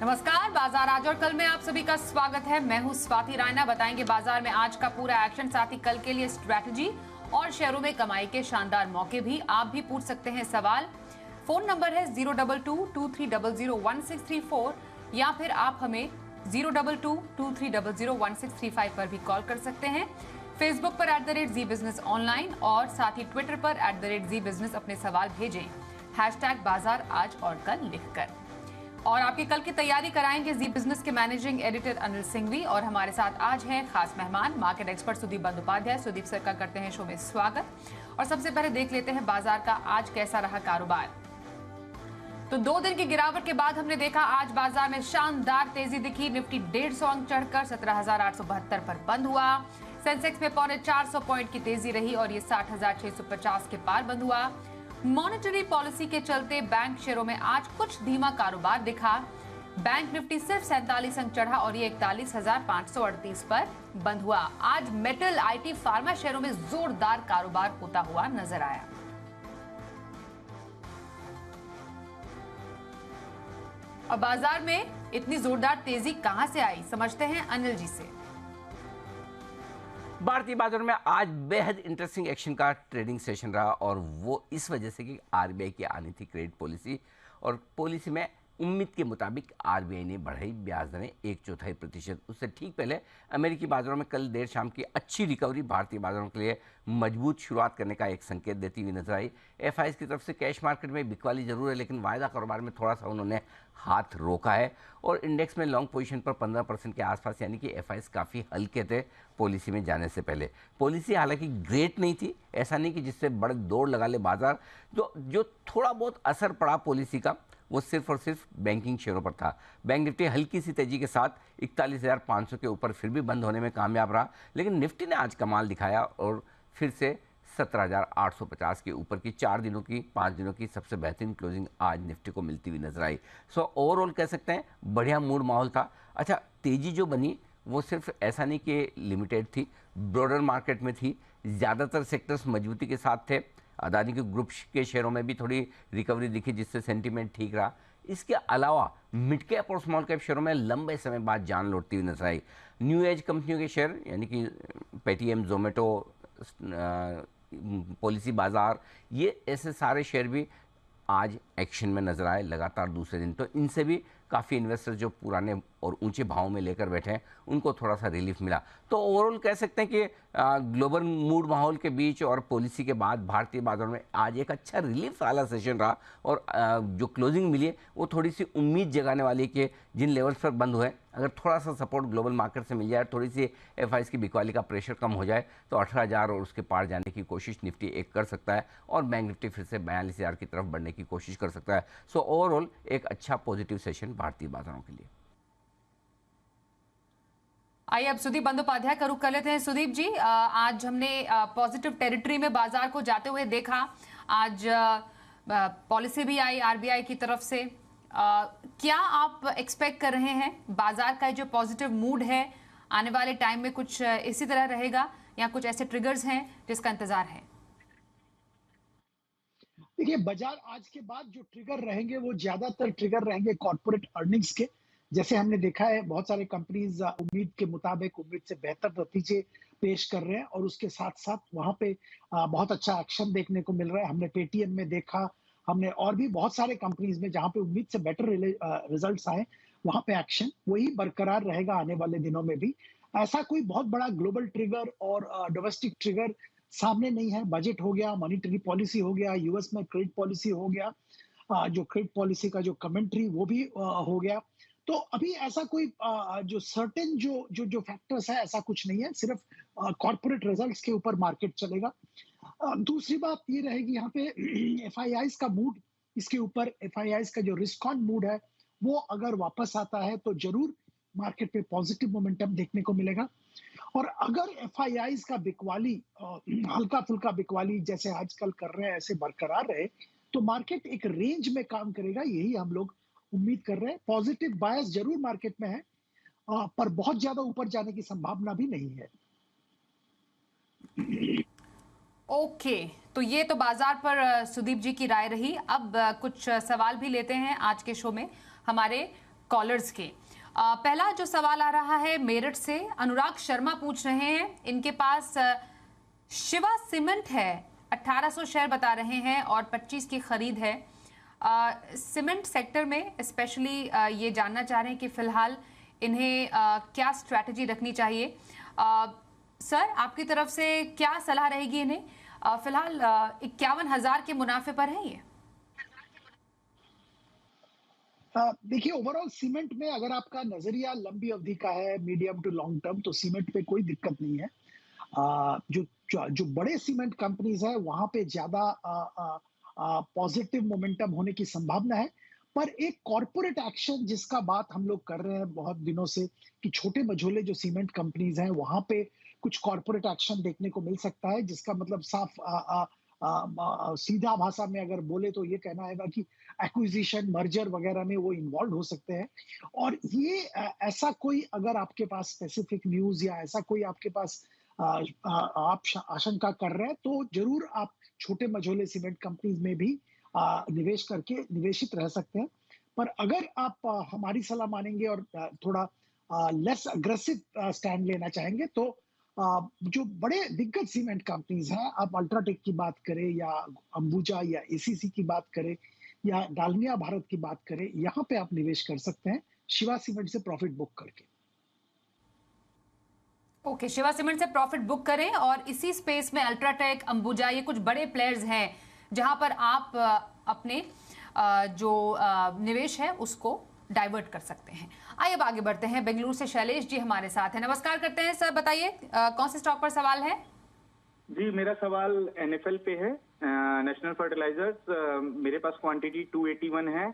नमस्कार, बाजार आज और कल में आप सभी का स्वागत है। मैं हूं स्वाति रायना। बताएंगे बाजार में आज का पूरा एक्शन, साथ ही कल के लिए स्ट्रैटेजी और शेयरों में कमाई के शानदार मौके भी। आप भी पूछ सकते हैं सवाल। फोन नंबर है 02223001634 या फिर आप हमें 02223001635 पर भी कॉल कर सकते हैं। फेसबुक पर @जी बिजनेस ऑनलाइन और साथ ही ट्विटर पर @जी बिजनेस अपने सवाल भेजें #बाजार आज और कल लिखकर। और आपकी कल की तैयारी कराएंगे जी बिजनेस के मैनेजिंग एडिटर अनिल सिंघवी, और हमारे साथ आज हैं खास मेहमान market expert Sudeep Bandopadhyay. Sudeep sir का करते हैं शो में स्वागत। और सबसे पहले देख लेते हैं बाजार का आज कैसा रहा कारोबार। तो 2 दिन की गिरावट के बाद हमने देखा आज बाजार में शानदार तेजी दिखी। निफ्टी 150 अंक चढ़कर 17,872 पर बंद हुआ। सेंसेक्स में 450 पॉइंट की तेजी रही और ये 60,650 के पार बंद हुआ। मॉनेटरी पॉलिसी के चलते बैंक शेयरों में आज कुछ धीमा कारोबार दिखा। बैंक निफ्टी सिर्फ 47 अंक चढ़ा और ये 41,538 पर बंद हुआ। आज मेटल, आईटी, फार्मा शेयरों में जोरदार कारोबार होता हुआ नजर आया। और बाजार में इतनी जोरदार तेजी कहां से आई, समझते हैं अनिल जी से। भारतीय बाजार में आज बेहद इंटरेस्टिंग एक्शन का ट्रेडिंग सेशन रहा, और वो इस वजह से कि आरबीआई की आनी थी क्रेडिट पॉलिसी, और पॉलिसी में उम्मीद के मुताबिक आरबीआई ने बढ़ाई ब्याज दरें 1/4%। उससे ठीक पहले अमेरिकी बाजारों में कल देर शाम की अच्छी रिकवरी भारतीय बाजारों के लिए मजबूत शुरुआत करने का एक संकेत देती हुई नजर आई। एफआईएस की तरफ से कैश मार्केट में बिकवाली जरूर है, लेकिन वायदा कारोबार में थोड़ा सा उन्होंने हाथ रोका है, और इंडेक्स में लॉन्ग पोजीशन पर 15% के आसपास, यानी कि एफआईएस काफ़ी हल्के थे पॉलिसी में जाने से पहले। पॉलिसी हालांकि ग्रेट नहीं थी, ऐसा नहीं कि जिससे बड़े दौड़ लगा ले बाजार। जो थोड़ा बहुत असर पड़ा पॉलिसी का वो सिर्फ और सिर्फ बैंकिंग शेयरों पर था। बैंक निफ्टी हल्की सी तेजी के साथ 41,500 के ऊपर फिर भी बंद होने में कामयाब रहा, लेकिन निफ्टी ने आज कमाल दिखाया और फिर से 17,850 के ऊपर की 5 दिनों की सबसे बेहतरीन क्लोजिंग आज निफ्टी को मिलती हुई नजर आई। सो ओवरऑल कह सकते हैं बढ़िया मूड माहौल था। अच्छा, तेजी जो बनी वो सिर्फ ऐसा नहीं कि लिमिटेड थी, ब्रॉडर मार्केट में थी। ज़्यादातर सेक्टर्स मजबूती के साथ थे। अदानी के ग्रुप के शेयरों में भी थोड़ी रिकवरी दिखी, जिससे सेंटीमेंट ठीक रहा। इसके अलावा मिड कैप और स्मॉल कैप शेयरों में लंबे समय बाद जान लौटती हुई नजर आई। न्यू एज कंपनियों के शेयर, यानी कि पेटीएम, जोमेटो, पॉलिसी बाजार, ये ऐसे सारे शेयर भी आज एक्शन में नजर आए लगातार दूसरे दिन। तो इनसे भी काफ़ी इन्वेस्टर्स जो पुराने और ऊंचे भावों में लेकर बैठे हैं उनको थोड़ा सा रिलीफ मिला। तो ओवरऑल कह सकते हैं कि ग्लोबल मूड माहौल के बीच और पॉलिसी के बाद भारतीय बाजार में आज एक अच्छा रिलीफ वाला सेशन रहा, और जो क्लोजिंग मिली है वो थोड़ी सी उम्मीद जगाने वाली है कि जिन लेवल्स पर बंद हुए, अगर थोड़ा सा सपोर्ट ग्लोबल मार्केट से मिल जाए, थोड़ी सी एफआईएस की बिकवाली का प्रेशर कम हो जाए, तो 18,000 और उसके पार जाने की कोशिश निफ्टी एक कर सकता है, और बैंक निफ्टी फिर से 42,000 की तरफ बढ़ने की कोशिश कर सकता है। सो ओवरऑल एक अच्छा पॉजिटिव सेशन भारतीय बाजारों के लिए। आइए अब सुदीप बंदोपाध्याय का रुख कर लेते हैं। सुदीप जी, आज हमने पॉजिटिव टेरिटरी में बाजार को जाते हुए देखा। आज पॉलिसी भी आई आरबीआई की तरफ से। क्या आप एक्सपेक्ट कर रहे हैं बाजार का जो पॉजिटिव मूड है आने वाले टाइम में कुछ इसी तरह रहेगा, या कुछ ऐसे ट्रिगर्स हैं जिसका इंतजार है? देखिए, बाजार आज के बाद जो ट्रिगर रहेंगे वो ज्यादातर ट्रिगर रहेंगे कॉर्पोरेट अर्निंग्स के। जैसे हमने देखा है बहुत सारे कंपनीज उम्मीद के मुताबिक, उम्मीद से बेहतर नतीजे पेश कर रहे हैं, और उसके साथ साथ वहां पे बहुत अच्छा एक्शन देखने को मिल रहा है। हमने पेटीएम में देखा, हमने और भी बहुत सारे कंपनीज में जहां पे उम्मीद से बेटर रिजल्ट्स आए, वहां पे एक्शन वही बरकरार रहेगा आने वाले दिनों में भी। ऐसा कोई बहुत बड़ा ग्लोबल ट्रिगर और डोमेस्टिक ट्रिगर सामने नहीं है। बजट हो गया, मॉनिटरी पॉलिसी हो गया, यूएस में क्रेडिट पॉलिसी हो गया, जो क्रेडिट पॉलिसी का जो कमेंट्री वो भी हो गया। तो अभी ऐसा कोई जो सर्टेन जो फैक्टर्स है, ऐसा कुछ नहीं है। सिर्फ कॉर्पोरेट रिजल्ट्स के ऊपर मार्केट चलेगा। दूसरी बात ये रहेगी यहाँ पे एफआईआईज का मूड, इसके ऊपर एफआईआईज का जो रिस्क ऑन मूड है वो अगर वापस आता है तो जरूर मार्केट पे पॉजिटिव मोमेंटम देखने को मिलेगा। और अगर एफआईआईज का बिकवाली, हल्का फुल्का बिकवाली जैसे आजकल कर रहे हैं, ऐसे बरकरार रहे, तो मार्केट एक रेंज में काम करेगा, यही हम लोग उम्मीद कर रहे हैं। पॉजिटिव बायस जरूर मार्केट में है, पर बहुत ज्यादा ऊपर जाने की संभावना भी नहीं है। ओके, तो ये तो बाजार पर सुदीप जी की राय रही। अब कुछ सवाल भी लेते हैं आज के शो में। हमारे कॉलर्स के। पहला जो सवाल आ रहा है मेरठ से, अनुराग शर्मा पूछ रहे हैं, इनके पास शिवा सीमेंट है, 1800 शेयर बता रहे हैं और 25 की खरीद है। सीमेंट सेक्टर में स्पेशली ये जानना चाह रहे हैं कि फिलहाल इन्हें क्या स्ट्रैटेजी रखनी चाहिए। सर, आपकी तरफ से क्या सलाह रहेगी इन्हें? फिलहाल 51,000 के मुनाफे पर है ये। देखिए, ओवरऑल सीमेंट में अगर आपका नजरिया लंबी अवधि का है, मीडियम टू लॉन्ग टर्म, तो सीमेंट पे कोई दिक्कत नहीं है। जो जो बड़े सीमेंट कंपनीज है वहां पे ज्यादा पॉजिटिव मोमेंटम होने की संभावना है। पर एक कॉरपोरेट एक्शन जिसका बात हम लोग कर रहे हैं बहुत दिनों से, कि छोटे मझोले जो सीमेंट कंपनीज हैं वहां पे कुछ कॉरपोरेट एक्शन देखने को मिल सकता है, जिसका मतलब साफ सीधा भाषा में अगर बोले तो ये कहना है कि एक्विजिशन, मर्जर वगैरह में वो इन्वॉल्व हो सकते हैं। और ये ऐसा कोई अगर आपके पास स्पेसिफिक न्यूज या ऐसा कोई आपके पास आप आशंका कर रहे हैं, तो जरूर आप छोटे मझोले सीमेंट कंपनीज में भी निवेश करके निवेशित रह सकते हैं। पर अगर आप हमारी सलाह मानेंगे और थोड़ा लेस अग्रेसिव स्टैंड लेना चाहेंगे, तो जो बड़े दिग्गज सीमेंट कंपनीज हैं, आप अल्ट्राटेक की बात करें या अंबुजा या एसीसी की बात करें या डालमिया भारत की बात करें, यहाँ पे आप निवेश कर सकते हैं शिवा सीमेंट से प्रॉफिट बुक करके। ओके, शिवा सीमेंट से प्रॉफिट बुक करें और इसी स्पेस में अल्ट्राटेक, अंबुजा, ये कुछ बड़े प्लेयर्स हैं जहां पर आप अपने जो निवेश है उसको डाइवर्ट कर सकते हैं। आइए अब आगे बढ़ते हैं। बेंगलुरु से शैलेश जी हमारे साथ हैं। नमस्कार करते हैं सर, बताइए कौन से स्टॉक पर सवाल है? जी, मेरा सवाल एनएफएल पे है, नेशनल फर्टिलाइजर्स। मेरे पास क्वांटिटी 281 है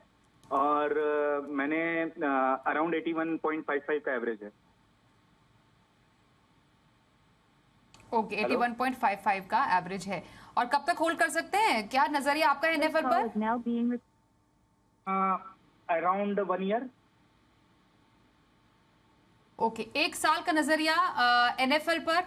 और मैंने अराउंड 81.55 का एवरेज है। ओके, 81.55 का एवरेज है और कब तक होल्ड कर सकते हैं? क्या नजरिया आपका है एनएफएल पर? Around 1 year. ओके, 1 साल का नजरिया एनएफएल पर।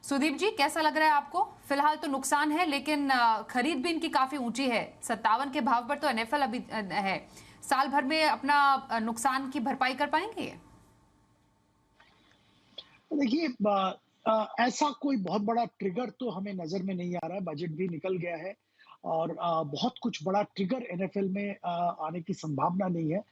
सुदीप जी, कैसा लग रहा है आपको? फिलहाल तो नुकसान है लेकिन खरीद भी इनकी काफी ऊंची है, 57 के भाव पर तो एनएफएल अभी है। साल भर में अपना नुकसान की भरपाई कर पाएंगे? देखिए, ऐसा कोई बहुत बड़ा ट्रिगर तो हमें नजर में नहीं आ रहा है। बजट भी निकल गया है और बहुत कुछ बड़ा ट्रिगर एनएफएल में आने की संभावना नहीं है,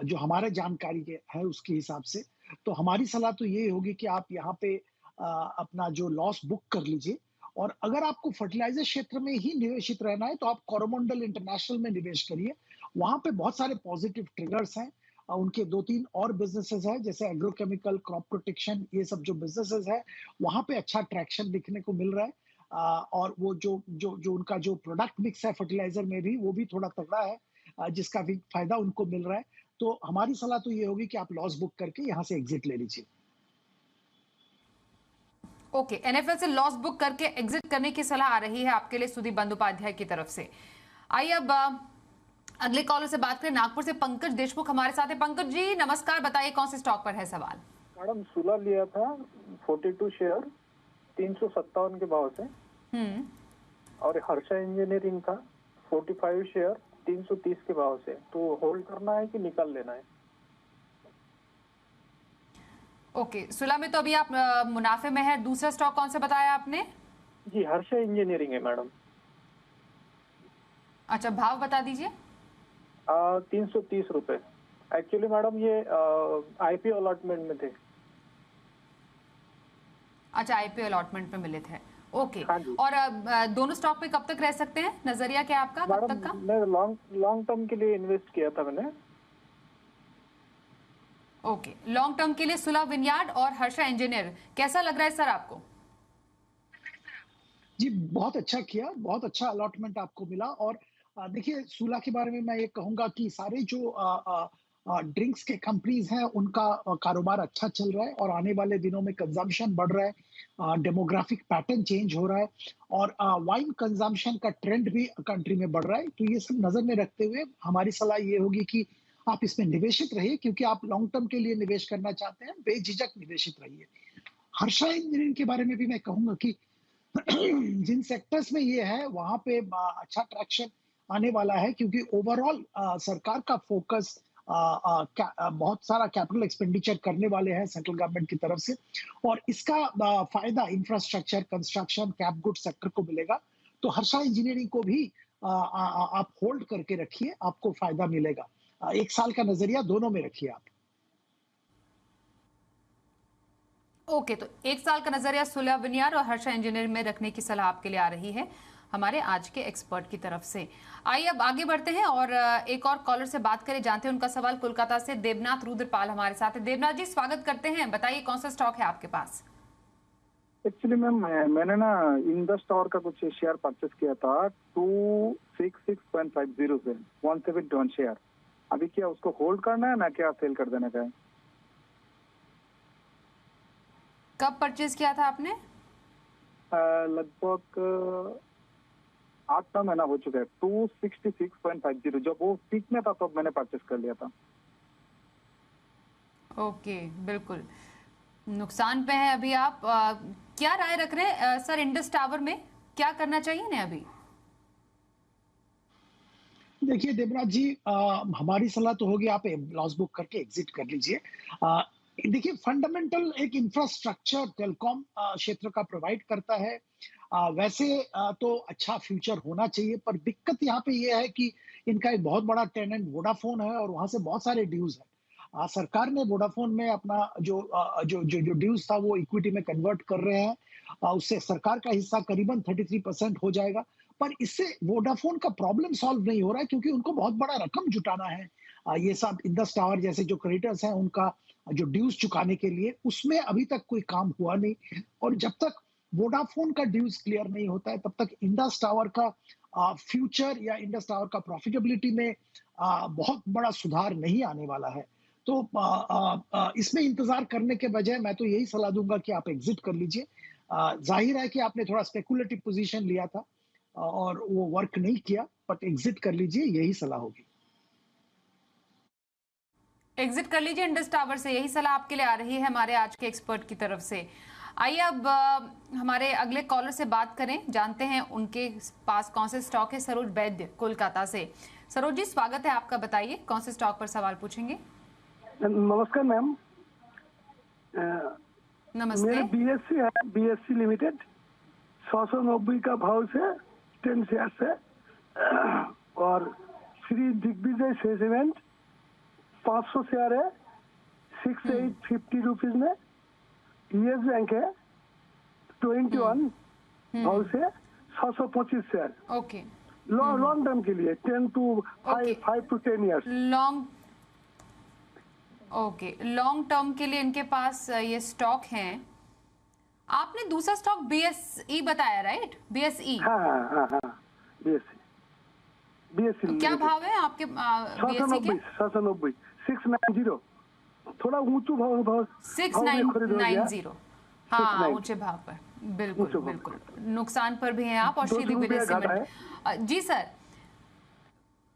जो हमारे जानकारी के है उसके हिसाब से। तो हमारी सलाह तो ये होगी कि आप यहाँ पे अपना जो लॉस बुक कर लीजिए। और अगर आपको फर्टिलाइजर क्षेत्र में ही निवेशित रहना है, तो आप कोरोमंडल इंटरनेशनल में निवेश करिए। वहां पे बहुत सारे पॉजिटिव ट्रिगर्स हैं। उनके 2-3 और बिजनेसेस है, जैसे एग्रोकेमिकल, क्रॉप प्रोटेक्शन, ये सब जो बिजनेसेस है वहां पे अच्छा ट्रैक्शन दिखने को मिल रहा है। और वो जो उनका जो प्रोडक्ट मिक्स है फर्टिलाइजर में भी, वो भी थोड़ा तगड़ा है, जिसका भी फायदा उनको मिल रहा है। तो हमारी सलाह तो ये होगी कि आप लॉस बुक करके यहाँ से एग्जिट ले लीजिए। ओके, एनएफएल से लॉस बुक करके एग्जिट करने की सलाह आ रही है आपके लिए सुदीप बंदोपाध्याय की तरफ से। आइए अब अगले कॉलर से बात करें। नागपुर से पंकज देशमुख हमारे साथ है। पंकज जी नमस्कार, बताइए कौन से स्टॉक पर है सवाल? मैडम, सुला लिया था 42 शेयर 357 के भाव से। और हर्षा इंजीनियरिंग था 45 शेयर 330 के भाव से। तो होल्ड करना है कि निकाल लेना है? ओके, सुला में तो अभी आप मुनाफे में है। दूसरा स्टॉक कौन सा बताया आपने? जी, हर्षा इंजीनियरिंग है मैडम। अच्छा, भाव बता दीजिए। 330 रुपए। एक्चुअली मैडम ये आईपीओ अलॉटमेंट में थे। अच्छा, आईपीओ अलॉटमेंट में मिले थे। ओके, हाँ जी। और दोनों स्टॉक पे कब तक रह सकते हैं? नजरिया क्या आपका कब तक का? मैं लॉन्ग टर्म के लिए इन्वेस्ट किया था मैंने। ओके, लॉन्ग टर्म के लिए सुला विनयार्ड और हर्षा इंजीनियर, कैसा लग रहा है सर आपको? जी, बहुत अच्छा किया, बहुत अच्छा अलॉटमेंट आपको मिला। और देखिए, सूला के बारे में मैं ये कहूंगा कि सारे जो ड्रिंक्स के कंपनीज हैं उनका कारोबार अच्छा चल रहा है और आने वाले दिनों में कंजम्पशन बढ़ रहा है, डेमोग्राफिक पैटर्न चेंज हो रहा है और वाइन कंजम्पशन का ट्रेंड भी कंट्री में बढ़ रहा है। तो ये सब नजर में रखते हुए हमारी सलाह ये होगी कि आप इसमें निवेशित रहिए, क्योंकि आप लॉन्ग टर्म के लिए निवेश करना चाहते हैं, बेझिझक निवेशित रहिए। हर्षा इंजीनियरिंग के बारे में भी मैं कहूंगा कि जिन सेक्टर्स में ये है वहां पे अच्छा ट्रैक्शन आने वाला है, क्योंकि ओवरऑल सरकार का फोकस बहुत सारा कैपिटल एक्सपेंडिचर करने वाले हैं सेंट्रल गवर्नमेंट की तरफ से, और इसका फायदा infrastructure, construction, cap good sector को मिलेगा। तो हर्षा इंजीनियरिंग को भी आप होल्ड करके रखिए, आपको फायदा मिलेगा। 1 साल का नजरिया दोनों में रखिए आप। ओके, तो 1 साल का नजरिया सुलह विनियार और हर्षा इंजीनियरिंग में रखने की सलाह आपके लिए आ रही है हमारे आज के एक्सपर्ट की तरफ से। आइए अब आगे बढ़ते हैं और एक और कॉलर से बात करें, जानते हैं उनका सवाल। कोलकाता से देवनाथ रुद्रपाल हमारे साथ है। देवनाथ जी, स्वागत करते हैं, बताइए कौन सा स्टॉक है आपके पास? एक्चुअली मैम, मैंने ना इंडस टावर का कुछ शेयर परचेस किया था 266.50 से 171 शेयर। अभी क्या उसको होल्ड करना है ना, क्या सेल कर देना का है? कब परचेज किया था आपने? लगभग 8 महीना हो चुका है। 266.50 जब वो पीक में था तब मैंने परचेस कर लिया था। ओके, बिल्कुल नुकसान पे है अभी आप। क्या राय रख रहे हैं सर, इंडस टावर में क्या करना चाहिए ना अभी? देखिए देवनाथ जी, हमारी सलाह तो होगी आप लॉस बुक करके एग्जिट कर लीजिए। देखिए, फंडामेंटल एक इंफ्रास्ट्रक्चर टेलीकॉम क्षेत्र का प्रोवाइड करता है। वैसे तो अच्छा फ्यूचर होना चाहिए, पर दिक्कत यहाँ पे ये है कि इनका एक बहुत बड़ा टेनेंट वोडाफोन है और वहां से बहुत सारे ड्यूज है। सरकार ने वोडाफोन में अपना जो ड्यूज था वो इक्विटी में कन्वर्ट कर रहे हैं। उससे सरकार का हिस्सा करीबन 33% हो जाएगा। पर इससे वोडाफोन का प्रॉब्लम सॉल्व नहीं हो रहा है, क्योंकि उनको बहुत बड़ा रकम जुटाना है। ये सब इंडस टावर जैसे जो क्रेडिटर्स हैं उनका जो ड्यूज चुकाने के लिए, उसमें अभी तक कोई काम हुआ नहीं। और जब तक वोडाफोन का ड्यूज क्लियर नहीं होता है, तब तक इंडस टावर का फ्यूचर या इंडस टावर का प्रॉफिटेबिलिटी में बहुत बड़ा सुधार नहीं आने वाला है। तो इसमें इंतजार करने के बजाय मैं तो यही सलाह दूंगा कि आप एग्जिट कर लीजिए। जाहिर है कि आपने थोड़ा स्पेकुलेटिव पोजीशन लिया था और वो वर्क नहीं किया, बट एग्जिट कर लीजिए, यही सलाह होगी। एग्जिट कर लीजिए इंडस टावर से, यही सलाह आपके लिए आ रही है हमारे आज के एक्सपर्ट की तरफ से। आइए अब हमारे अगले कॉलर से बात करें, जानते हैं उनके पास कौन से स्टॉक है। सरोज वैद्य कोलकाता से। सरोज जी, स्वागत है आपका, बताइए कौन से स्टॉक पर सवाल पूछेंगे? नमस्कार मैम। नमस्ते। मेरे बीएससी है, बीएससी लिमिटेड 690 का भाव से 10 शेयर से, और श्री दिग्विजय सीमेंट 500 शेयर है 6850 रुपीज में। येस बैंक है 21 भाव से 625 शेयर। ओके, लॉन्ग टर्म के लिए 5 to 10 ईयर्स। लॉन्ग टर्म के लिए इनके पास ये स्टॉक हैं। आपने दूसरा स्टॉक बीएसई बताया, राइट? बीएसई। हाँ बीएसई क्या भाव है आपके बीएसई के? 690 690, थोड़ा ऊंचू भाव 690। हाँ, ऊंचे भाव पर, बिल्कुल बिल्कुल नुकसान पर भी हैं आप। और श्री दिग्विजय सीमेंट, जी सर,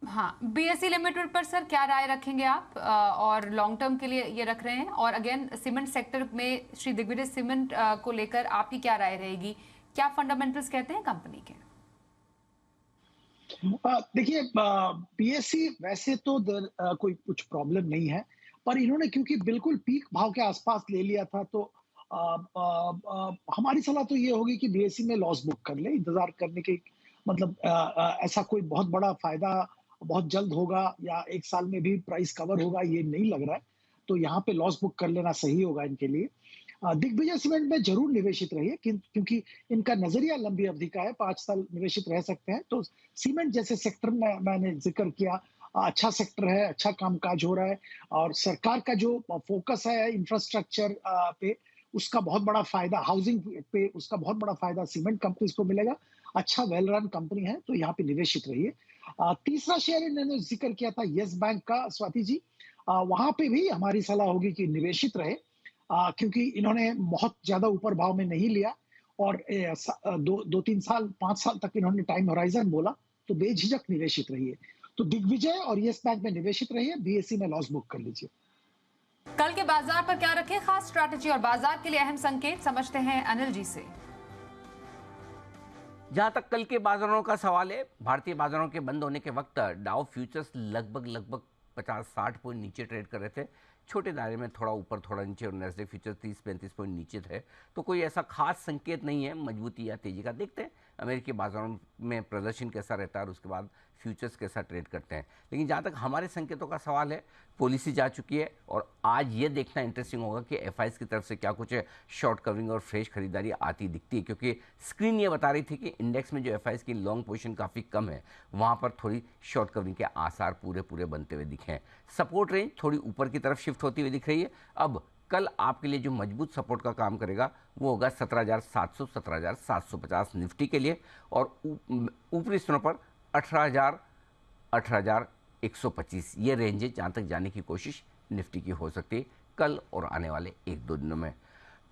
हाँ, बीएसई लिमिटेड पर सर क्या राय रखेंगे आप? और लॉन्ग टर्म के लिए ये रख रहे हैं, और अगेन सीमेंट सेक्टर में श्री दिग्विजय सीमेंट को लेकर आपकी क्या राय रहेगी? क्या फंडामेंटल्स कहते हैं कंपनी के? देखिए, बीएसई वैसे तो कोई कुछ प्रॉब्लम नहीं है, पर इन्होंने क्योंकि बिल्कुल पीक भाव के आसपास ले लिया था, तो हमारी सलाह तो ये होगी कि बीएसई में लॉस बुक कर ले। इंतजार करने के मतलब ऐसा कोई बहुत बड़ा फायदा बहुत जल्द होगा या 1 साल में भी प्राइस कवर होगा, ये नहीं लग रहा है। तो यहाँ पे लॉस बुक कर लेना सही होगा इनके लिए। दिग्विजय सीमेंट में जरूर निवेशित रहिए, क्योंकि इनका नजरिया लंबी अवधि का है, 5 साल निवेशित रह सकते हैं। तो सीमेंट जैसे सेक्टर में मैंने जिक्र किया, अच्छा सेक्टर है, अच्छा कामकाज हो रहा है, और सरकार का जो फोकस है इंफ्रास्ट्रक्चर पे, उसका बहुत बड़ा फायदा, हाउसिंग पे उसका बहुत बड़ा फायदा सीमेंट कंपनीज को मिलेगा। अच्छा वेल रन कंपनी है, तो यहाँ पे निवेशित रहिए। तीसरा शेयर इन्होंने जिक्र किया था येस बैंक का, स्वाति जी, वहां पे भी हमारी सलाह होगी कि निवेशित रहे, क्योंकि इन्होंने बहुत ज्यादा ऊपर भाव में नहीं लिया, और 2-3 साल 5 साल तक इन्होंने टाइम होराइजन बोला, तो बेझिझक निवेशित रहिए। तो दिग्विजय और येस बैंक में निवेशित रहिए, बीएसई में लॉस बुक कर लीजिए। कल के बाजार पर क्या रखें खास स्ट्रैटेजी, और बाजार के लिए अहम संकेत समझते हैं अनिल जी से। जहां तक कल के बाजारों का सवाल है, भारतीय बाजारों के बंद होने के वक्त डाउ फ्यूचर्स लगभग 50-60 पॉइंट नीचे ट्रेड कर रहे थे, छोटे दायरे में थोड़ा ऊपर थोड़ा नीचे, और नैस्डैक फ्यूचर 30-35 पॉइंट नीचे थे। तो कोई ऐसा खास संकेत नहीं है मजबूती या तेजी का। देखते हैं अमेरिकी बाजारों में प्रदर्शन कैसा रहता है और उसके बाद फ्यूचर्स कैसा ट्रेड करते हैं। लेकिन जहाँ तक हमारे संकेतों का सवाल है, पॉलिसी जा चुकी है और आज ये देखना इंटरेस्टिंग होगा कि एफआईज की तरफ से क्या कुछ शॉर्ट कवरिंग और फ्रेश खरीदारी आती दिखती है, क्योंकि स्क्रीन ये बता रही थी कि इंडेक्स में जो एफआईज की लॉन्ग पोजीशन काफ़ी कम है, वहाँ पर थोड़ी शॉर्ट कवरिंग के आसार पूरे बनते हुए दिखे हैं। सपोर्ट रेंज थोड़ी ऊपर की तरफ शिफ्ट होती हुई दिख रही है। अब कल आपके लिए जो मजबूत सपोर्ट का काम करेगा वो होगा 17,700 17,750 निफ्टी के लिए, और ऊपरी स्तरों पर 18,000 18,125 ये रेंज है जहाँ तक जाने की कोशिश निफ्टी की हो सकती है कल और आने वाले 1-2 दिनों में।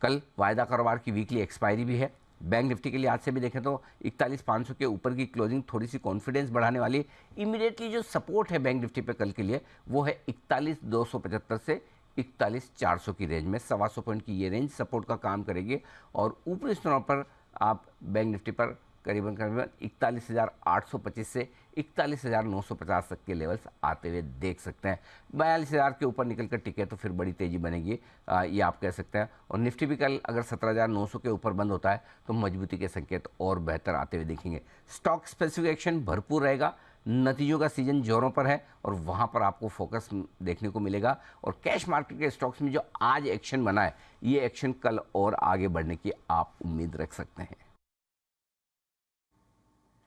कल वायदा कारोबार की वीकली एक्सपायरी भी है। बैंक निफ्टी के लिए आज से भी देखें तो 41,500 के ऊपर की क्लोजिंग थोड़ी सी कॉन्फिडेंस बढ़ाने वाली। इमीडिएटली जो सपोर्ट है बैंक निफ्टी पे कल के लिए वो है 41,275 से 41,400 की रेंज में। 125 पॉइंट की ये रेंज सपोर्ट का काम करेगी, और ऊपरी स्तरों पर आप बैंक निफ्टी पर करीबन 41,825 से 41,950 तक के लेवल्स आते हुए देख सकते हैं। 42,000 के ऊपर निकलकर टिके तो फिर बड़ी तेजी बनेगी, ये आप कह सकते हैं। और निफ्टी भी कल अगर 17,900 के ऊपर बंद होता है तो मजबूती के संकेत और बेहतर आते हुए देखेंगे। स्टॉक स्पेसिफिक एक्शन भरपूर रहेगा, नतीजों का सीजन जोरों पर है और वहां पर आपको फोकस देखने को मिलेगा। और कैश मार्केट के स्टॉक्स में जो आज एक्शन बना है, ये एक्शन कल और आगे बढ़ने की आप उम्मीद रख सकते हैं।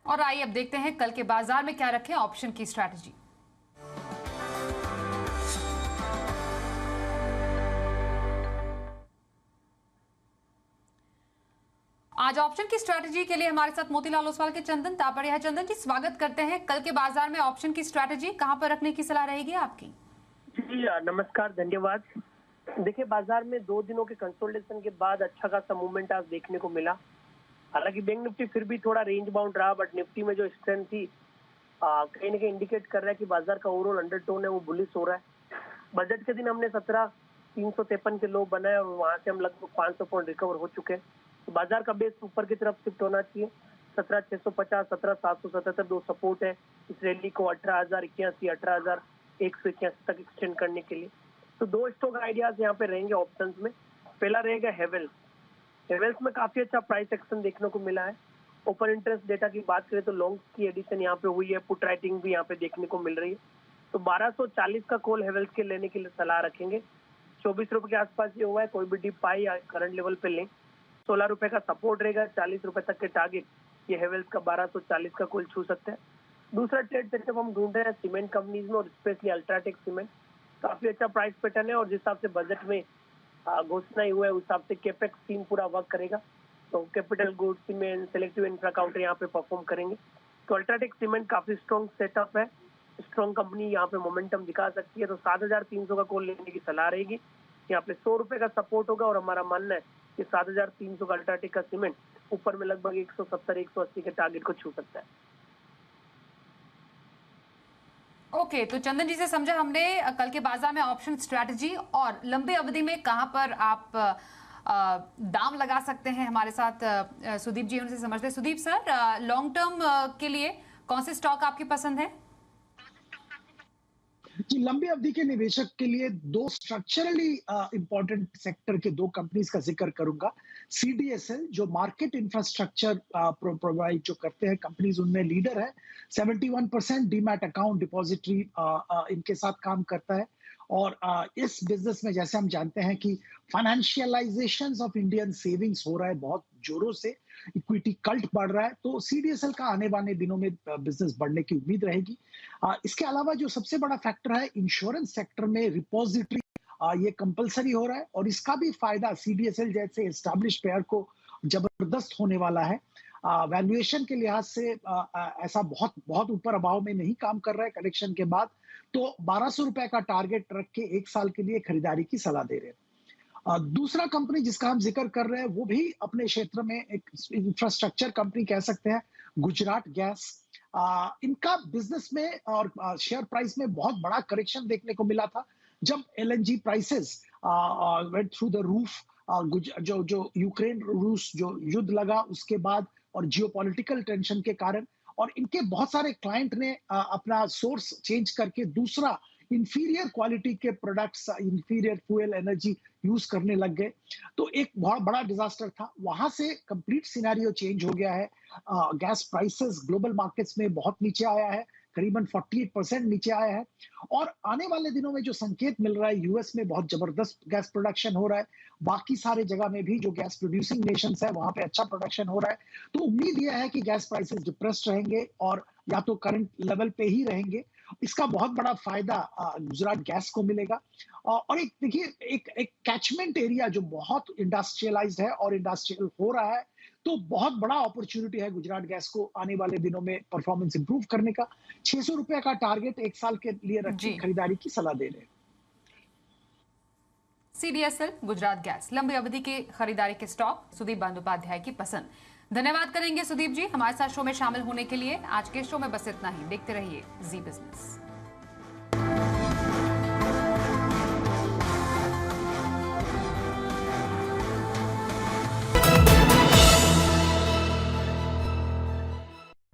और आइए अब देखते हैं कल के बाजार में क्या रखें ऑप्शन की स्ट्रैटेजी। आज ऑप्शन की स्ट्रैटेजी के लिए हमारे साथ मोतीलाल ओसवाल के चंदन तापड़िया है। चंदन जी, स्वागत करते हैं। कल के बाजार में ऑप्शन की स्ट्रैटेजी कहां पर रखने की सलाह रहेगी आपकी? जी नमस्कार, धन्यवाद। देखिए, बाजार में 2 दिनों के कंसोलिडेशन के बाद अच्छा खासा मूवमेंट आज देखने को मिला। हालांकि बैंक निफ्टी फिर भी थोड़ा रेंज बाउंड रहा, बट निफ्टी में जो स्ट्रेंथ थी कहीं ना कहीं इंडिकेट कर रहा है कि बाजार का ओवरऑल अंडरटोन है वो बुलिश हो रहा है। बजट के दिन हमने 17,353 के लो बनाए और वहां से हम लगभग 500 पॉइंट रिकवर हो चुके हैं। तो बाजार का बेस ऊपर की तरफ शिफ्ट होना चाहिए। 17,650 17,777 दो सपोर्ट है इस रैली को 18,081 18,181 तक एक्सटेंड करने के लिए। तो 2 स्टॉक आइडियाज यहाँ पे रहेंगे ऑप्शंस में। पहला रहेगा हेवेल्स में काफी अच्छा प्राइस एक्शन देखने को मिला है। ओपन इंटरेस्ट डेटा की बात करें तो लॉन्ग की एडिशन यहाँ पे हुई है, पुट राइटिंग भी यहाँ पे देखने को मिल रही है। तो 1240 का कॉल हेवेल्स के लेने के लिए सलाह रखेंगे। 24 रुपए के आसपास ये हुआ है, कोई भी डिप पाई करंट लेवल पे लें। 16 रुपए का सपोर्ट रहेगा, 40 रुपए तक के टारगेट ये हेवेल्स का 1240 का कॉल छू सकते हैं। दूसरा ट्रेड सेटअप हम ढूंढ रहे हैं सीमेंट कंपनीज में और स्पेशली अल्ट्राटेक सीमेंट। काफी अच्छा प्राइस पैटर्न है और जिस हिसाब से बजट में घोषणा ही हुआ है उस हिसाब से कैपेक्स टीम पूरा वर्क करेगा। तो capital goods, cement, selective infra counter यहाँ पे परफॉर्म करेंगे। तो अल्ट्राटेक सीमेंट काफी स्ट्रॉन्ग सेटअप है, स्ट्रॉन्ग कंपनी यहाँ पे मोमेंटम दिखा सकती है। तो 7,300 का कॉल लेने की सलाह रहेगी। यहाँ पे 100 रुपए का सपोर्ट होगा और हमारा मानना है कि 7,300 का अल्ट्राटेक का सीमेंट ऊपर में लगभग 170-180 के टारगेट को छू सकता है। ओके, तो चंदन जी से समझा हमने कल के बाजार में ऑप्शन स्ट्रैटेजी और लंबी अवधि में कहां पर आप दाम लगा सकते हैं। हमारे साथ सुदीप जी उनसे समझते हैं। सुदीप सर, लॉन्ग टर्म के लिए कौन से स्टॉक आपकी पसंद है? जी, लंबी अवधि के निवेशक के लिए 2 स्ट्रक्चरली इंपॉर्टेंट सेक्टर के 2 कंपनीज का जिक्र करूंगा। सीडीएसएल जो मार्केट इंफ्रास्ट्रक्चर प्रोवाइड जो करते हैं कंपनीज, उनमें लीडर है। 71% डीमैट अकाउंट डिपॉजिटरी इनके साथ काम करता है। और इस बिजनेस में जैसे हम जानते हैं कि फाइनेंशियलाइजेशन ऑफ इंडियन सेविंग्स हो रहा है बहुत जोरों से, इक्विटी कल्ट बढ़ रहा है। तो सीडीएसएल का आने वाले दिनों में बिजनेस बढ़ने की उम्मीद रहेगी। इसके अलावा जो सबसे बड़ा फैक्टर है, इंश्योरेंस सेक्टर में रिपोजिटरी ये कंपलसरी हो रहा है और इसका भी फायदा सीडीएसएल जैसे एस्टैब्लिश प्लेयर को जबरदस्त होने वाला है। वैल्यूएशन के लिहाज से ऐसा बहुत ऊपर अभाव में नहीं काम कर रहा है करेक्शन के बाद। तो 1,200 रुपए का टारगेट रख के 1 साल के लिए खरीदारी की सलाह दे रहे हैं। दूसरा कंपनी जिसका हम जिक्र कर रहे हैं वो भी अपने क्षेत्र में एक इंफ्रास्ट्रक्चर कंपनी कह सकते हैं, गुजरात गैस। इनका बिजनेस में और शेयर प्राइस में बहुत बड़ा करेक्शन देखने को मिला था जब LNG prices went through the roof. जो यूक्रेन रूस जो युद्ध लगा उसके बाद और जियोपॉलिटिकल टेंशन के कारण, और इनके बहुत सारे क्लाइंट ने अपना सोर्स चेंज करके दूसरा इंफीरियर क्वालिटी के products, inferior fuel energy use करने लग गए। तो एक बहुत बड़ा डिजास्टर था। वहां से कंप्लीट सिनेरियो चेंज हो गया है। गैस प्राइसेस ग्लोबल मार्केट्स में बहुत नीचे आया है, करीबन 48% नीचे आया है। और आने वाले दिनों में जो संकेत मिल रहा है, यूएस में बहुत जबरदस्त गैस प्रोडक्शन हो रहा है, बाकी सारे जगह में भी जो गैस प्रोड्यूसिंग नेशंस है वहां पे अच्छा प्रोडक्शन हो रहा है। तो उम्मीद यह है कि गैस प्राइसेस डिप्रेस्ड रहेंगे और या तो करंट लेवल पे ही रहेंगे। इसका बहुत बड़ा फायदा गुजरात गैस को मिलेगा। और एक देखिए, एक कैचमेंट एरिया जो बहुत इंडस्ट्रियलाइज्ड है और इंडस्ट्रियल हो रहा है, तो बहुत बड़ा अपॉर्चुनिटी है गुजरात गैस को आने वाले दिनों में परफॉर्मेंस इंप्रूव करने का। 600 रुपए का टारगेट 1 साल के लिए रखी खरीदारी की सलाह दे रहे हैं। सीडीएसएल गुजरात गैस लंबी अवधि की खरीदारी के स्टॉक सुदीप बंदोपाध्याय की पसंद। धन्यवाद करेंगे सुदीप जी हमारे साथ शो में शामिल होने के लिए। आज के शो में बस इतना ही। देखते रहिए जी बिजनेस।